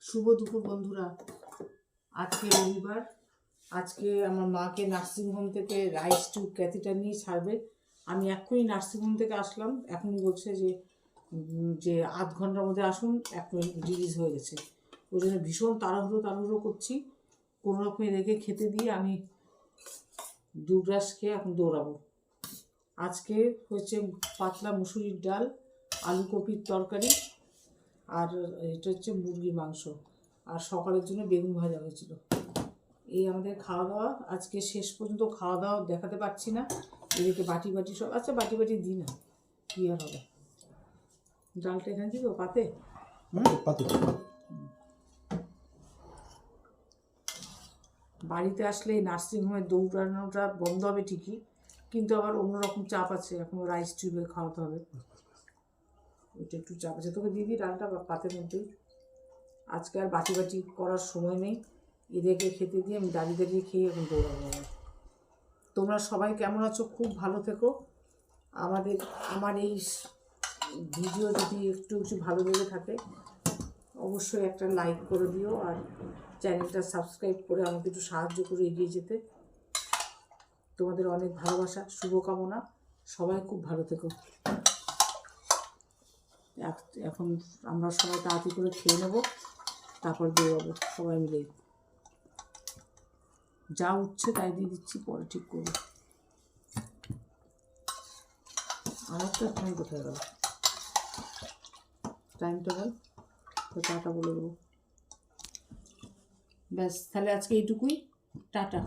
শুভ দুপুর বন্ধুরা। আজকে রবিবার। আজকে আমার মাকে নার্সিংহোম থেকে রাইস টিউব ক্যাথিটার নিয়ে ছাড়বে। আমি এক্ষুনি নার্সিংহোম থেকে আসলাম, এখনই বলছে যে আধ ঘন্টার মধ্যে আসুন, এখনই রিলিজ হয়ে গেছে। ওই জন্য ভীষণ তাড়াহুড়ো করছি। কোনো রকমে রেখে খেতে দিয়ে আমি 2 গ্লাস খেয়ে এখন দৌড়াবো। আজকে হচ্ছে পাতলা মুসুরির ডাল, আলু কপির তরকারি, আর এটা হচ্ছে মুরগির মাংস, আর সকালের জন্য বেগুন ভাজা হয়েছিল। এই আমাদের খাওয়া দাওয়া। আজকে শেষ পর্যন্ত খাওয়া দাওয়া দেখাতে পারছি না, এদিকে বাটি সব। আচ্ছা বাটি দিই না, কী আর হবে। ডালটা এখানে দিব পাতে। বাড়িতে আসলে এই নার্সিংহোমের দৌড়ানোটা বন্ধ হবে ঠিকই, কিন্তু আবার অন্যরকম চাপ আছে। এখন রাইস টিউবে খাওয়াতে হবে, ওইটা একটু চাপ আছে। তোকে দিদি ডালটা পাতের মধ্যেই। আজকে আর বাটি করার সময় নেই, এদেরকে খেতে দিয়ে আমি দাঁড়িয়ে খেয়ে এখন দৌড়াবো। তোমরা সবাই কেমন আছো? খুব ভালো থেকো। আমার এই ভিডিও যদি একটু ভালো লেগে থাকে অবশ্যই একটা লাইক করে দিও, আর চ্যানেলটা সাবস্ক্রাইব করে আমাকে একটু সাহায্য করে এগিয়ে যেতে। তোমাদের অনেক ভালোবাসা, শুভকামনা। সবাই খুব ভালো থেকো। এখন আমরা সবাই তাড়াতাড়ি করে খেয়ে নেবো, তারপর দৌড়াবো সবাই মিলেই। যা উঠছে তাই দিয়ে দিচ্ছি, পরে ঠিক করবো। আমার তো এখন কোথায় গেল টাইমটা? বল তো, টাটা বলে দেবো। ব্যাস, তাহলে আজকে এইটুকুই। টাটা।